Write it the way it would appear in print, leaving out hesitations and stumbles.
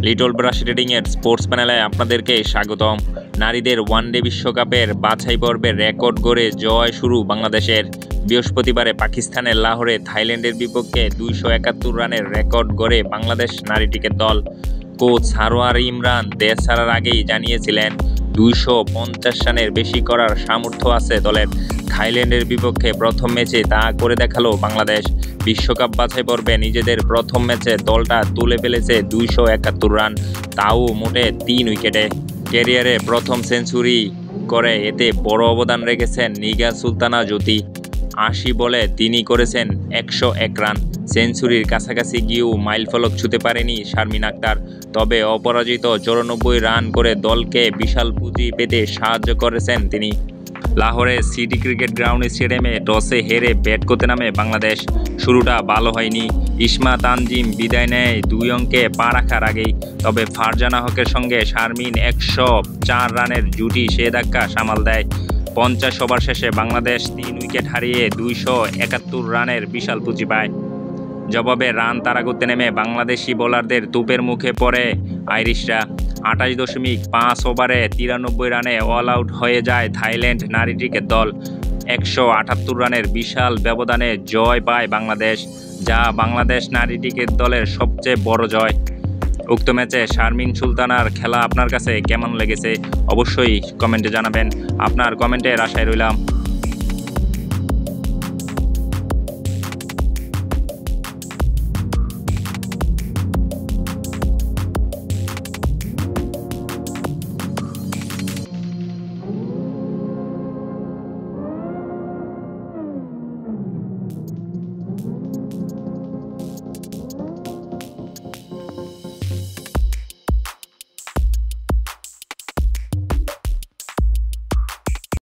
Little brush রেডিংয়ের sports প্যানেলে আপনাদেরকে স্বাগতম। নারীদের ওয়ানডে বিশ্বকাপের বাছাই পর্বে রেকর্ড গড়ে জয় শুরু বাংলাদেশের। বৃহস্পতিবারে পাকিস্তানের লাহোরে থাইল্যান্ডের বিপক্ষে 271 রানের রেকর্ড গড়ে বাংলাদেশ নারী ক্রিকেট দল। কোচ সারোয়ার ইমরান দেশ ছাড়ার আগেই জানিয়েছিলেন 250 রানের বেশি করার সামর্থ্য আছে দলের। থাইল্যান্ডের বিপক্ষে প্রথম ম্যাচে তা করে দেখালো বাংলাদেশ। বিশ্বকাপ বাছাই পর্বে নিজেদের প্রথম ম্যাচে দলটা তুলে ফেলেছে 271 রান, তাও মোটে 3 উইকেটে। ক্যারিয়ারে প্রথম সেঞ্চুরি করে এতে বড় অবদান রেখেছেন নিগার সুলতানা জ্যোতি। 80 বলে তিনি করেছেন 101 রান। সেঞ্চুরির কাছাকাছি গিয়েও মাইলফলক ছুঁতে পারেনি শারমিন আক্তার, তবে অপরাজিত 94 রান করে দলকে বিশাল পুঁজি পেতে সাহায্য করেছেন তিনি। লাহোরে সিটি ক্রিকেট গ্রাউন্ড স্টেডিয়ামে টসে হেরে ব্যাট করতে নামে বাংলাদেশ। শুরুটা ভালো হয়নি। ইসমা তানজিম বিদায় নেয় 2 অঙ্কে পা রাখার আগেই, তবে ফারজানা হকের সঙ্গে শারমিন 104 রানের জুটি সে ধাক্কা সামাল দেয়। 50 ওভার শেষে বাংলাদেশ 3 উইকেট হারিয়ে 271 রানের বিশাল পুঁজি পায়। জবাবে রান তাড়া করতে নেমে বাংলাদেশি বোলারদের তোপের মুখে পড়ে আইরিশরা। 28.5 ওভারে 93 রানে অল আউট হয়ে যায় থাইল্যান্ড নারী ক্রিকেট দল। 178 রানের বিশাল ব্যবধানে জয় পায় বাংলাদেশ, যা বাংলাদেশ নারী ক্রিকেট দলের সবচেয়ে বড় জয়। উক্ত ম্যাচে শারমিন সুলতানার খেলা আপনার কাছে কেমন লেগেছে অবশ্যই কমেন্টে জানাবেন। আপনার কমেন্টের আশায় রইলাম।